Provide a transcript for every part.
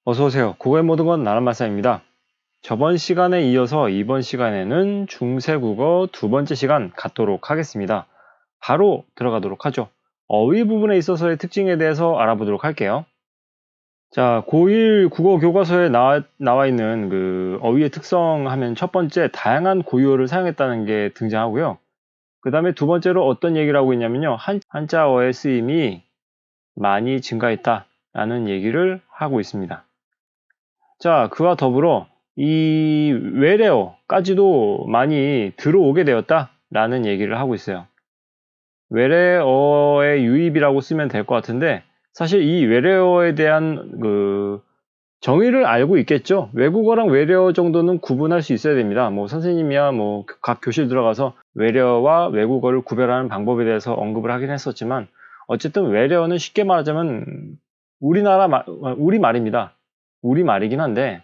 어서오세요. 국어의 모든 건 나란마사입니다. 저번 시간에 이어서 이번 시간에는 중세국어 두 번째 시간 갖도록 하겠습니다. 바로 들어가도록 하죠. 어휘 부분에 있어서의 특징에 대해서 알아보도록 할게요. 자, 고1 국어 교과서에 나와 있는 그 어휘의 특성 하면 첫 번째 다양한 고유어를 사용했다는 게 등장하고요. 그 다음에 두 번째로 어떤 얘기를 하고 있냐면요. 한자어의 쓰임이 많이 증가했다라는 얘기를 하고 있습니다. 자, 그와 더불어 이 외래어까지도 많이 들어오게 되었다라는 얘기를 하고 있어요. 외래어의 유입이라고 쓰면 될 것 같은데 사실 이 외래어에 대한 그 정의를 알고 있겠죠. 외국어랑 외래어 정도는 구분할 수 있어야 됩니다. 뭐 선생님이야 뭐 각 교실 들어가서 외래어와 외국어를 구별하는 방법에 대해서 언급을 하긴 했었지만 어쨌든 외래어는 쉽게 말하자면 우리말입니다. 우리말이긴 한데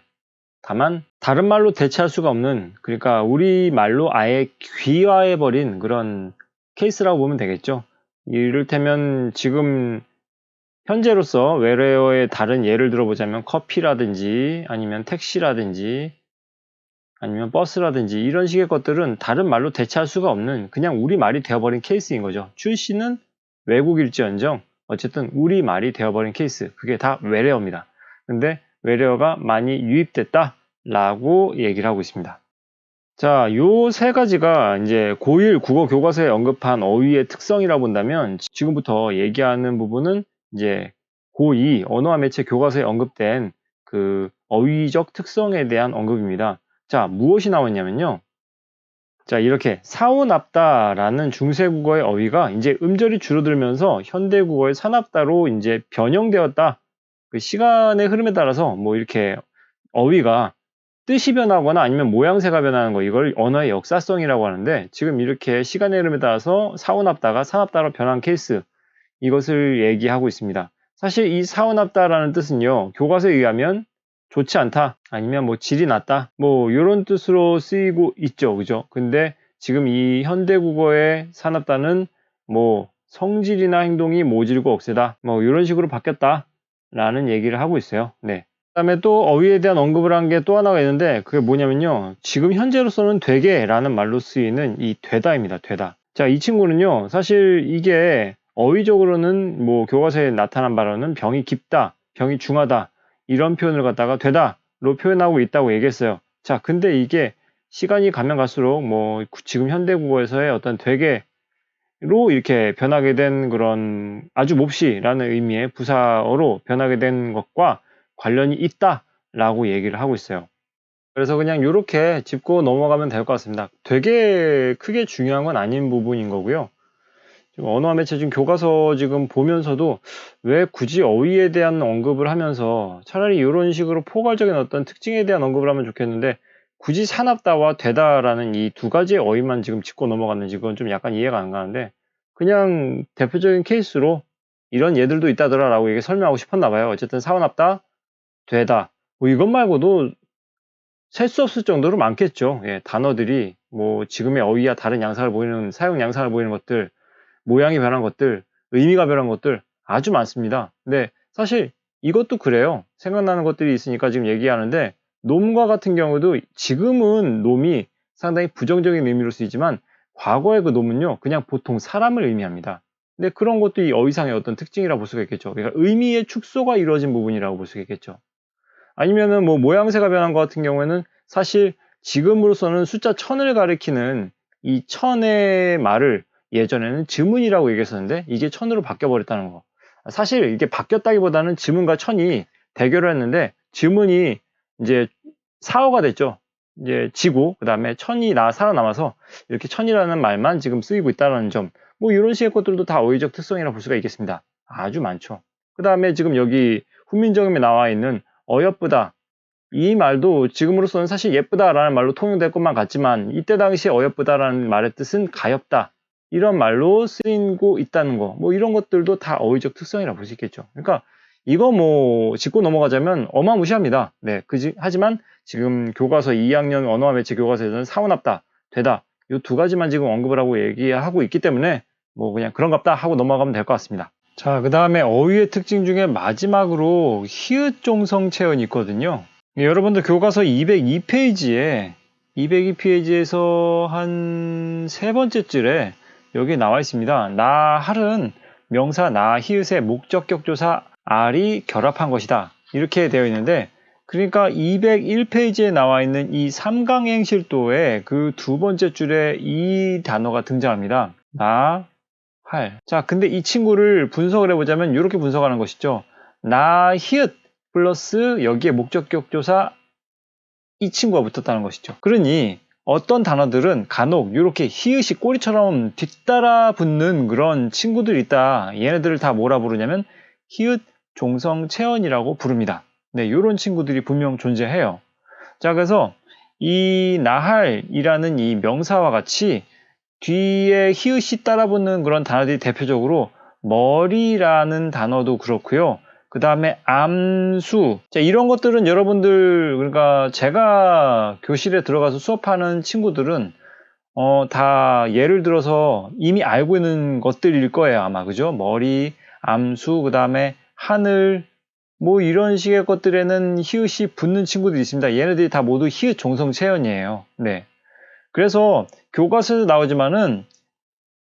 다만 다른 말로 대체할 수가 없는, 그러니까 우리말로 아예 귀화해버린 그런 케이스라고 보면 되겠죠. 이를테면 지금 현재로서 외래어의 다른 예를 들어보자면 커피라든지 아니면 택시라든지 아니면 버스라든지 이런 식의 것들은 다른 말로 대체할 수가 없는 그냥 우리말이 되어버린 케이스인 거죠. 출시는 외국일지언정 어쨌든 우리말이 되어버린 케이스, 그게 다 외래어입니다. 근데 외래어가 많이 유입됐다 라고 얘기를 하고 있습니다. 자, 요 세 가지가 이제 고1 국어 교과서에 언급한 어휘의 특성이라고 본다면 지금부터 얘기하는 부분은 이제 고2 언어와 매체 교과서에 언급된 그 어휘적 특성에 대한 언급입니다. 자, 무엇이 나왔냐면요. 자, 이렇게 사오납다라는 중세국어의 어휘가 이제 음절이 줄어들면서 현대국어의 사납다로 이제 변형되었다. 그 시간의 흐름에 따라서 뭐 이렇게 어휘가 뜻이 변하거나 아니면 모양새가 변하는 거, 이걸 언어의 역사성이라고 하는데 지금 이렇게 시간의 흐름에 따라서 사오납다가 사납다로 변한 케이스, 이것을 얘기하고 있습니다. 사실 이 사오납다라는 뜻은요, 교과서에 의하면 좋지 않다 아니면 뭐 질이 낮다 뭐 이런 뜻으로 쓰이고 있죠, 그죠? 근데 지금 이 현대국어의 사납다는 뭐 성질이나 행동이 모질고 억세다 뭐 이런 식으로 바뀌었다 라는 얘기를 하고 있어요. 네. 그다음에 또 어휘에 대한 언급을 한 게 또 하나가 있는데 그게 뭐냐면요, 지금 현재로서는 되게 라는 말로 쓰이는 이 되다입니다. 되다. 자, 이 친구는요, 사실 이게 어휘적으로는 뭐 교과서에 나타난 바로는 병이 깊다, 병이 중하다 이런 표현을 갖다가 되다로 표현하고 있다고 얘기했어요. 자, 근데 이게 시간이 가면 갈수록 뭐 지금 현대국어에서의 어떤 되게로 이렇게 변하게 된 그런 아주 몹시라는 의미의 부사어로 변하게 된 것과 관련이 있다라고 얘기를 하고 있어요. 그래서 그냥 이렇게 짚고 넘어가면 될 것 같습니다. 되게 크게 중요한 건 아닌 부분인 거고요. 지금 언어와 매체 지금 교과서 지금 보면서도 왜 굳이 어휘에 대한 언급을 하면서 차라리 이런 식으로 포괄적인 어떤 특징에 대한 언급을 하면 좋겠는데 굳이 사납다와 되다라는 이 두 가지의 어휘만 지금 짚고 넘어갔는지 그건 좀 약간 이해가 안 가는데 그냥 대표적인 케이스로 이런 예들도 있다더라라고 이게 설명하고 싶었나 봐요. 어쨌든 사납다, 되다 뭐 이것 말고도 셀 수 없을 정도로 많겠죠. 예, 단어들이 뭐 지금의 어휘와 다른 양상을 보이는, 사용 양상을 보이는 것들, 모양이 변한 것들, 의미가 변한 것들 아주 많습니다. 근데 사실 이것도 그래요. 생각나는 것들이 있으니까 지금 얘기하는데 놈과 같은 경우도 지금은 놈이 상당히 부정적인 의미로 쓰이지만 과거의 그 놈은요, 그냥 보통 사람을 의미합니다. 근데 그런 것도 이 어휘상의 어떤 특징이라고 볼 수가 있겠죠. 그러니까 의미의 축소가 이루어진 부분이라고 볼 수가 있겠죠. 아니면은 뭐 모양새가 변한 것 같은 경우에는 사실 지금으로서는 숫자 1000을 가리키는 이 1000의 말을 예전에는 지문이라고 얘기했었는데 이게 1000으로 바뀌어버렸다는 거. 사실 이게 바뀌었다기보다는 지문과 1000이 대결을 했는데 지문이 이제 사어가 됐죠. 이제 지고 그 다음에 1000이 살아남아서 이렇게 1000이라는 말만 지금 쓰이고 있다는 점, 뭐 이런 식의 것들도 다 어휘적 특성이라 볼 수가 있겠습니다. 아주 많죠. 그 다음에 지금 여기 훈민정음에 나와 있는 어여쁘다, 이 말도 지금으로서는 사실 예쁘다라는 말로 통용될 것만 같지만 이때 당시 어여쁘다라는 말의 뜻은 가엾다 이런 말로 쓰이고 있다는 거, 뭐 이런 것들도 다 어휘적 특성이라 볼 수 있겠죠. 그러니까 이거 뭐 짚고 넘어가자면 어마무시합니다. 네, 하지만 지금 교과서 2학년 언어와 매체 교과서에서는 사오납다, 되다 이 두 가지만 지금 언급을 하고 얘기하고 있기 때문에 뭐 그냥 그런갑다 하고 넘어가면 될 것 같습니다. 자, 그 다음에 어휘의 특징 중에 마지막으로 히읗 종성 체언이 있거든요. 여러분들 교과서 202페이지에서 한 세 번째 줄에 여기 나와 있습니다. 나할은 명사 나 히읗의 목적격 조사 알이 결합한 것이다. 이렇게 되어 있는데, 그러니까 201페이지에 나와 있는 이 삼강행실도의 그 두 번째 줄에 이 단어가 등장합니다. 나, 할. 자, 근데 이 친구를 분석을 해보자면 이렇게 분석하는 것이죠. 나, 히읗 플러스 여기에 목적격 조사 이 친구가 붙었다는 것이죠. 그러니 어떤 단어들은 간혹 이렇게 히읗이 꼬리처럼 뒤따라 붙는 그런 친구들이 있다. 얘네들을 다 뭐라 부르냐면 히읗 종성 체언이라고 부릅니다. 네, 이런 친구들이 분명 존재해요. 자, 그래서 이 나할이라는 이 명사와 같이 뒤에 히읗이 따라붙는 그런 단어들이 대표적으로 머리라는 단어도 그렇고요. 그 다음에 암수. 자, 이런 것들은 여러분들, 그러니까 제가 교실에 들어가서 수업하는 친구들은 다 예를 들어서 이미 알고 있는 것들일 거예요, 아마. 그죠? 머리, 암수, 그 다음에 하늘, 뭐 이런 식의 것들에는 히읗이 붙는 친구들이 있습니다. 얘네들이 다 모두 히읗 종성 체언이에요. 네. 그래서 교과서에도 나오지만은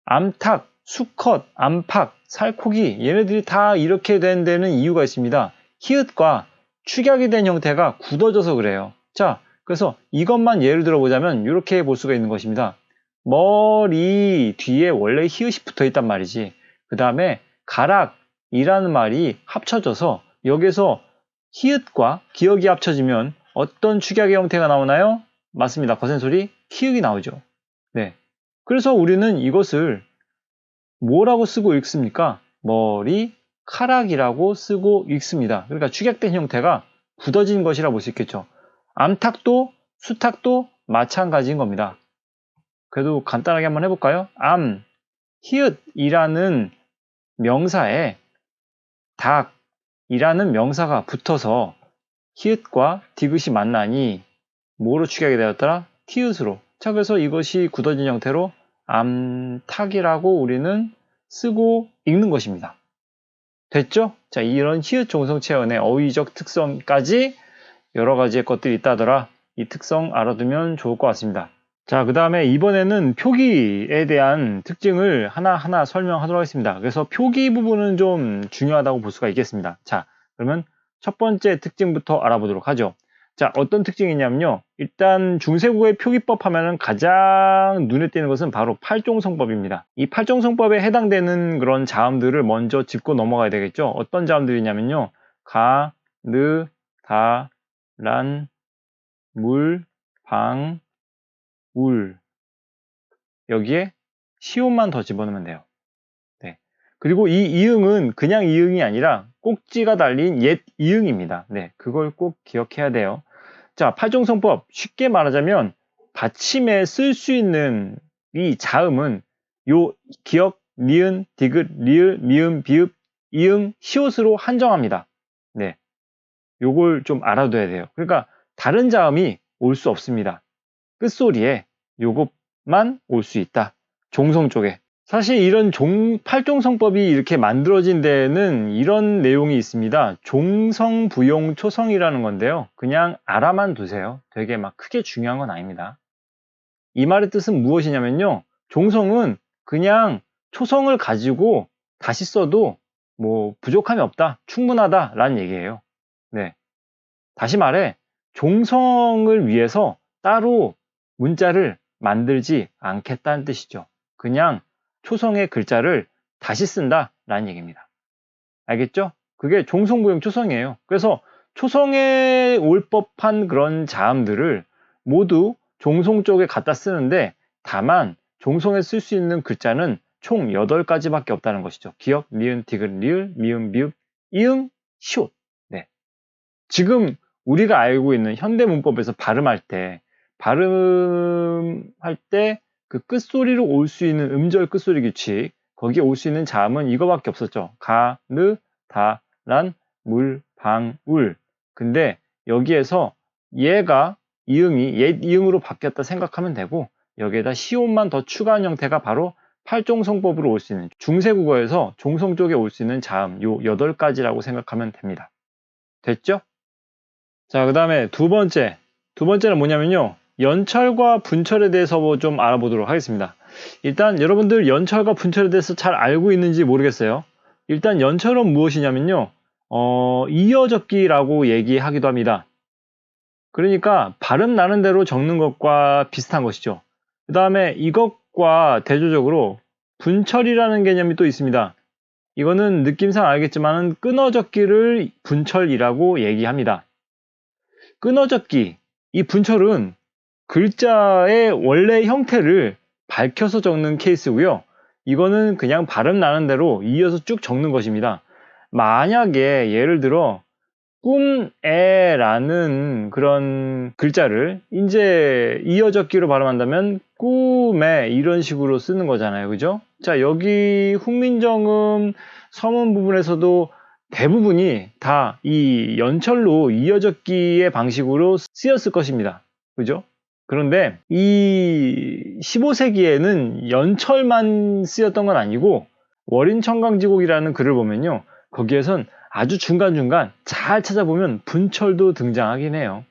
암탉, 수컷, 암탉, 살코기 얘네들이 다 이렇게 된 데는 이유가 있습니다. 히읗과 축약이 된 형태가 굳어져서 그래요. 자, 그래서 이것만 예를 들어보자면 이렇게 볼 수가 있는 것입니다. 머리 뒤에 원래 히읗이 붙어 있단 말이지. 그 다음에 가락이라는 말이 합쳐져서 여기서 히읗과 기역이 합쳐지면 어떤 축약의 형태가 나오나요? 맞습니다. 거센소리 키읔이 나오죠. 네. 그래서 우리는 이것을 뭐라고 쓰고 읽습니까? 머리카락이라고 쓰고 읽습니다. 그러니까 축약된 형태가 굳어진 것이라 볼 수 있겠죠. 암탉도 수탉도 마찬가지인 겁니다. 그래도 간단하게 한번 해볼까요? 히읗이라는 명사에 닭이라는 명사가 붙어서 히읗과 디귿이 만나니 뭐로 축약이 되었더라? 티읕으로. 자, 그래서 이것이 굳어진 형태로 암탉이라고 우리는 쓰고 읽는 것입니다. 됐죠? 자, 이런 히읗 종성 체언의 어휘적 특성까지 여러 가지의 것들이 있다더라. 이 특성 알아두면 좋을 것 같습니다. 자, 그 다음에 이번에는 표기에 대한 특징을 하나하나 설명하도록 하겠습니다. 그래서 표기 부분은 좀 중요하다고 볼 수가 있겠습니다. 자, 그러면 첫 번째 특징부터 알아보도록 하죠. 자, 어떤 특징이 있냐면요. 일단 중세국어의 표기법 하면은 가장 눈에 띄는 것은 바로 팔종성법입니다. 이 팔종성법에 해당되는 그런 자음들을 먼저 짚고 넘어가야 되겠죠. 어떤 자음들이냐면요. 가, 느, 다, 란, 물, 방, 울. 여기에 시옷만 더 집어넣으면 돼요. 네. 그리고 이 이응은 그냥 이응이 아니라 꼭지가 달린 옛 이응입니다. 네. 그걸 꼭 기억해야 돼요. 자, 팔종성법 쉽게 말하자면 받침에 쓸 수 있는 이 자음은 요 기역, 니은, 디귿, 리을, 미음, 비읍, 이응, 시옷으로 한정합니다. 네. 요걸 좀 알아둬야 돼요. 그러니까 다른 자음이 올 수 없습니다. 끝소리에 요것만 올 수 있다. 종성 쪽에. 사실 이런 팔종성법이 이렇게 만들어진 데에는 이런 내용이 있습니다. 종성, 부용, 초성이라는 건데요. 그냥 알아만 두세요. 되게 막 크게 중요한 건 아닙니다. 이 말의 뜻은 무엇이냐면요. 종성은 그냥 초성을 가지고 다시 써도 뭐 부족함이 없다, 충분하다 라는 얘기예요. 네. 다시 말해 종성을 위해서 따로 문자를 만들지 않겠다는 뜻이죠. 그냥 초성의 글자를 다시 쓴다 라는 얘기입니다. 알겠죠? 그게 종성부용 초성이에요. 그래서 초성에 올 법한 그런 자음들을 모두 종성 쪽에 갖다 쓰는데 다만 종성에 쓸 수 있는 글자는 총 8가지밖에 없다는 것이죠. 기역, 니은, 디귿, 리을, 미음, 비읍, 이응, 시옷. 네. 지금 우리가 알고 있는 현대문법에서 발음할 때 그 끝소리로 올 수 있는 음절 끝소리 규칙, 거기에 올 수 있는 자음은 이거밖에 없었죠. 가, 느, 다, 란, 물, 방, 울. 근데 여기에서 얘가 이응이 옛 이응으로 바뀌었다 생각하면 되고 여기에다 시옷만 더 추가한 형태가 바로 팔종성법으로 올 수 있는 중세국어에서 종성 쪽에 올 수 있는 자음 요 8가지라고 생각하면 됩니다. 됐죠? 자, 그 다음에 두 번째는 뭐냐면요. 연철과 분철에 대해서 좀 알아보도록 하겠습니다. 일단 여러분들 연철과 분철에 대해서 잘 알고 있는지 모르겠어요. 일단 연철은 무엇이냐면요. 이어적기라고 얘기하기도 합니다. 그러니까 발음 나는 대로 적는 것과 비슷한 것이죠. 그 다음에 이것과 대조적으로 분철이라는 개념이 또 있습니다. 이거는 느낌상 알겠지만 끊어적기를 분철이라고 얘기합니다. 끊어적기, 이 분철은 글자의 원래 형태를 밝혀서 적는 케이스고요. 이거는 그냥 발음 나는 대로 이어서 쭉 적는 것입니다. 만약에 예를 들어 꿈에라는 그런 글자를 이제 이어적기로 발음한다면 꿈에 이런 식으로 쓰는 거잖아요. 그죠? 자, 여기 훈민정음 서문 부분에서도 대부분이 다 이 연철로 이어적기의 방식으로 쓰였을 것입니다. 그죠? 그런데 이 15세기에는 연철만 쓰였던 건 아니고 월인청강지곡이라는 글을 보면요. 거기에선 아주 중간중간 잘 찾아보면 분철도 등장하긴 해요.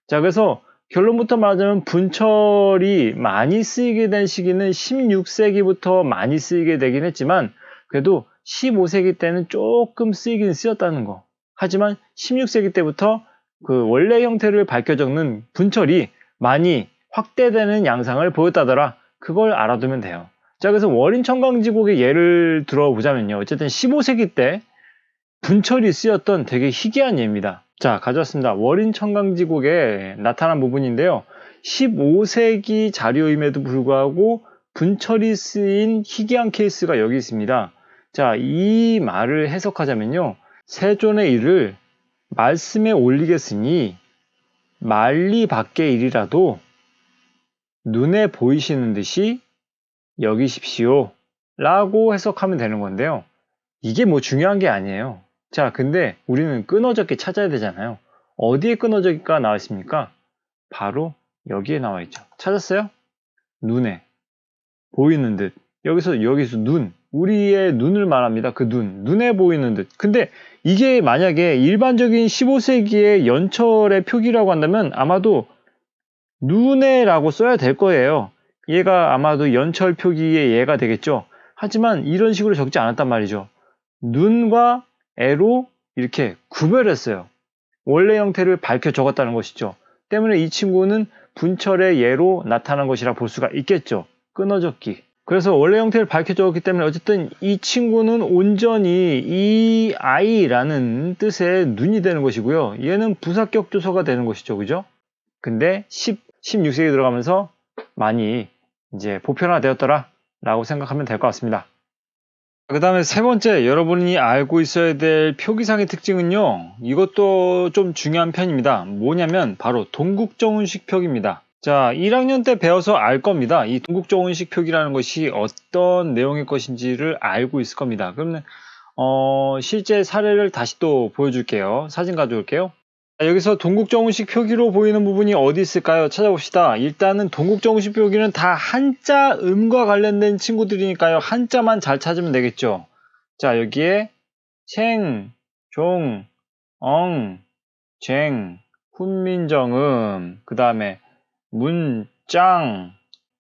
자, 그래서 결론부터 말하자면 분철이 많이 쓰이게 된 시기는 16세기부터 많이 쓰이게 되긴 했지만 그래도 15세기 때는 조금 쓰이긴 쓰였다는 거. 하지만 16세기 때부터 그 원래 형태를 밝혀 적는 분철이 많이 확대되는 양상을 보였다더라. 그걸 알아두면 돼요. 자, 그래서 월인청강지곡의 예를 들어보자면요. 어쨌든 15세기 때 분철이 쓰였던 되게 희귀한 예입니다. 자, 가져왔습니다. 월인청강지곡에 나타난 부분인데요. 15세기 자료임에도 불구하고 분철이 쓰인 희귀한 케이스가 여기 있습니다. 자, 이 말을 해석하자면요. 세존의 일을 말씀에 올리겠으니 말리 밖의 일이라도 눈에 보이시는 듯이 여기십시오 라고 해석하면 되는 건데요. 이게 뭐 중요한 게 아니에요. 자, 근데 우리는 끊어적기 찾아야 되잖아요. 어디에 끊어적기가 나와 있습니까? 바로 여기에 나와 있죠. 찾았어요? 눈에 보이는 듯. 여기서 눈, 우리의 눈을 말합니다. 그 눈에 보이는 듯. 근데 이게 만약에 일반적인 15세기의 연철의 표기라고 한다면 아마도 눈에라고 써야 될 거예요. 얘가 아마도 연철 표기의 예가 되겠죠. 하지만 이런 식으로 적지 않았단 말이죠. 눈과 애로 이렇게 구별했어요. 원래 형태를 밝혀 적었다는 것이죠. 때문에 이 친구는 분철의 예로 나타난 것이라 볼 수가 있겠죠. 끊어적기. 그래서 원래 형태를 밝혀 적었기 때문에 어쨌든 이 친구는 온전히 이 아이라는 뜻의 눈이 되는 것이고요. 얘는 부사격 조서가 되는 것이죠. 그죠? 근데 16세기 들어가면서 많이 이제 보편화되었더라 라고 생각하면 될 것 같습니다. 그 다음에 세 번째, 여러분이 알고 있어야 될 표기상의 특징은요. 이것도 좀 중요한 편입니다. 뭐냐면 바로 동국정운식 표기입니다. 자, 1학년 때 배워서 알 겁니다. 이 동국정운식 표기라는 것이 어떤 내용의 것인지를 알고 있을 겁니다. 그러면 실제 사례를 다시 또 보여줄게요. 사진 가져올게요. 여기서 동국정운식 표기로 보이는 부분이 어디 있을까요? 찾아봅시다. 일단은 동국정운식 표기는 다 한자 음과 관련된 친구들이니까요. 한자만 잘 찾으면 되겠죠. 자, 여기에 생, 종, 엉, 쟁, 훈민정음, 그 다음에 문짱,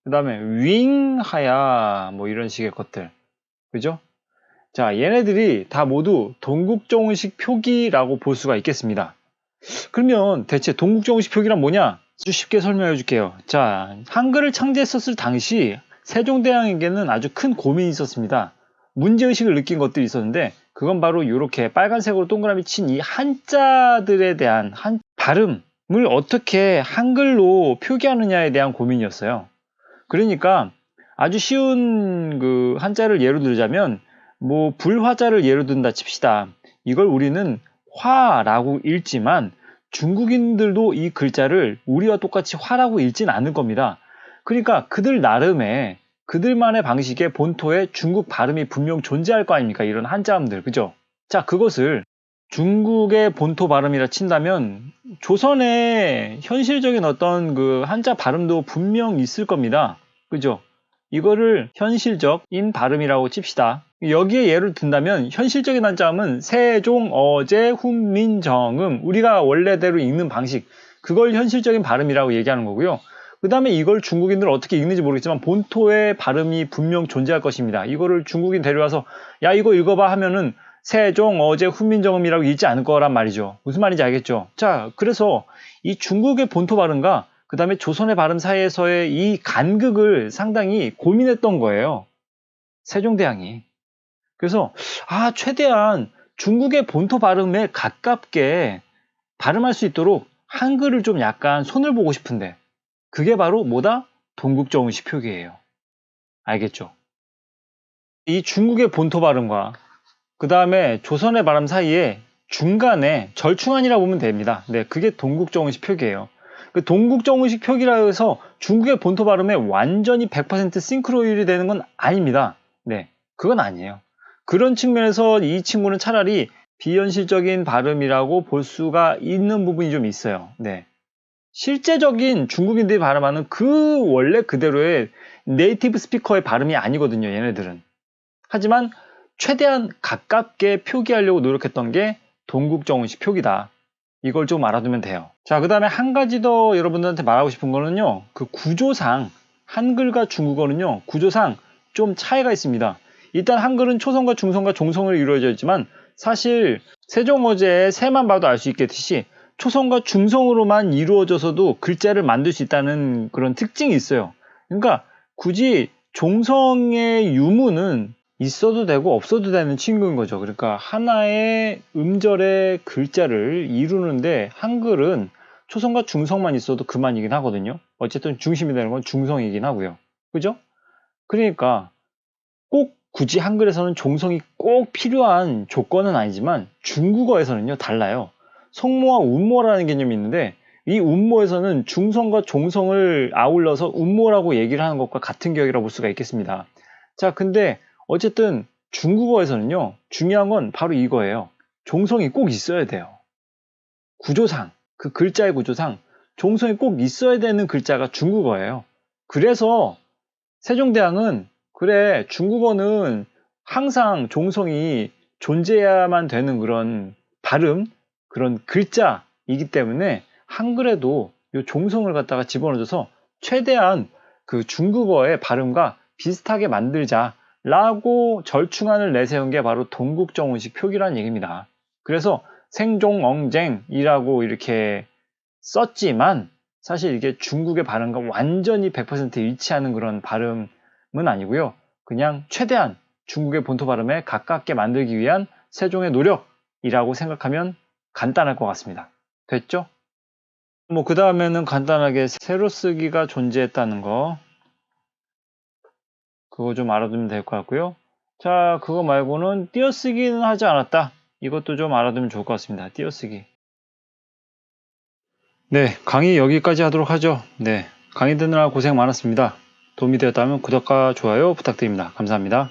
그 다음에 윙하야, 뭐 이런 식의 것들. 그죠? 자, 얘네들이 다 모두 동국정운식 표기라고 볼 수가 있겠습니다. 그러면 대체 동국정운식 표기란 뭐냐? 아주 쉽게 설명해 줄게요. 자, 한글을 창제했었을 당시 세종대왕에게는 아주 큰 고민이 있었습니다. 문제의식을 느낀 것들이 있었는데 그건 바로 이렇게 빨간색으로 동그라미 친 이 한자들에 대한 발음을 어떻게 한글로 표기하느냐에 대한 고민이었어요. 그러니까 아주 쉬운 그 한자를 예로 들자면 뭐 불화자를 예로 든다 칩시다. 이걸 우리는 화라고 읽지만 중국인들도 이 글자를 우리와 똑같이 화라고 읽진 않을 겁니다. 그러니까 그들 나름의 그들만의 방식의 본토의 중국 발음이 분명 존재할 거 아닙니까? 이런 한자음들, 그죠? 자, 그것을 중국의 본토 발음이라 친다면 조선의 현실적인 어떤 그 한자 발음도 분명 있을 겁니다. 그죠? 이거를 현실적인 발음이라고 칩시다. 여기에 예를 든다면 현실적인 한자음은 세종, 어제, 훈민, 정음, 우리가 원래대로 읽는 방식, 그걸 현실적인 발음이라고 얘기하는 거고요. 그 다음에 이걸 중국인들 어떻게 읽는지 모르겠지만 본토의 발음이 분명 존재할 것입니다. 이거를 중국인 데려와서 야 이거 읽어봐 하면은 세종, 어제, 훈민정음이라고 읽지 않을 거란 말이죠. 무슨 말인지 알겠죠? 자, 그래서 이 중국의 본토 발음과 그 다음에 조선의 발음 사이에서의 이 간극을 상당히 고민했던 거예요. 세종대왕이. 그래서 최대한 중국의 본토 발음에 가깝게 발음할 수 있도록 한글을 좀 약간 손을 보고 싶은데 그게 바로 뭐다? 동국정음식 표기예요. 알겠죠? 이 중국의 본토 발음과 그 다음에 조선의 발음 사이에 중간에 절충안이라고 보면 됩니다. 네, 그게 동국정음식 표기예요. 그 동국정음식 표기라 해서 중국의 본토 발음에 완전히 100% 싱크로율이 되는 건 아닙니다. 네, 그건 아니에요. 그런 측면에서 이 친구는 차라리 비현실적인 발음이라고 볼 수가 있는 부분이 좀 있어요. 네. 실제적인 중국인들이 발음하는 그 원래 그대로의 네이티브 스피커의 발음이 아니거든요, 얘네들은. 하지만 최대한 가깝게 표기하려고 노력했던 게 동국정음식 표기다. 이걸 좀 알아두면 돼요. 자, 그 다음에 한 가지 더 여러분들한테 말하고 싶은 거는요, 그 구조상, 한글과 중국어는요, 구조상 좀 차이가 있습니다. 일단 한글은 초성과 중성과 종성으로 이루어져 있지만 사실 세종어제의 새만 봐도 알 수 있겠듯이 초성과 중성으로만 이루어져서도 글자를 만들 수 있다는 그런 특징이 있어요. 그러니까 굳이 종성의 유무는 있어도 되고 없어도 되는 친구인 거죠. 그러니까 하나의 음절의 글자를 이루는데 한글은 초성과 중성만 있어도 그만이긴 하거든요. 어쨌든 중심이 되는 건 중성이긴 하고요. 그죠? 그러니까 꼭 굳이 한글에서는 종성이 꼭 필요한 조건은 아니지만 중국어에서는요 달라요. 성모와 운모라는 개념이 있는데 이 운모에서는 중성과 종성을 아울러서 운모라고 얘기를 하는 것과 같은 격이라고 볼 수가 있겠습니다. 자, 근데 어쨌든 중국어에서는요 중요한 건 바로 이거예요. 종성이 꼭 있어야 돼요. 구조상, 그 글자의 구조상 종성이 꼭 있어야 되는 글자가 중국어예요. 그래서 세종대왕은 그래 중국어는 항상 종성이 존재해야만 되는 그런 발음, 그런 글자이기 때문에 한글에도 이 종성을 갖다가 집어넣어서 최대한 그 중국어의 발음과 비슷하게 만들자라고 절충안을 내세운 게 바로 동국정음식 표기라는 얘기입니다. 그래서 생종엉쟁이라고 이렇게 썼지만 사실 이게 중국의 발음과 완전히 100% 일치하는 그런 발음은 아니고요. 그냥 최대한 중국의 본토 발음에 가깝게 만들기 위한 세종의 노력이라고 생각하면 간단할 것 같습니다. 됐죠? 그 다음에는 간단하게 세로쓰기가 존재했다는 거 그거 좀 알아두면 될 것 같고요. 자, 그거 말고는 띄어쓰기는 하지 않았다. 이것도 좀 알아두면 좋을 것 같습니다. 띄어쓰기. 네, 강의 여기까지 하도록 하죠. 네, 강의 듣느라 고생 많았습니다. 도움이 되었다면 구독과 좋아요 부탁드립니다. 감사합니다.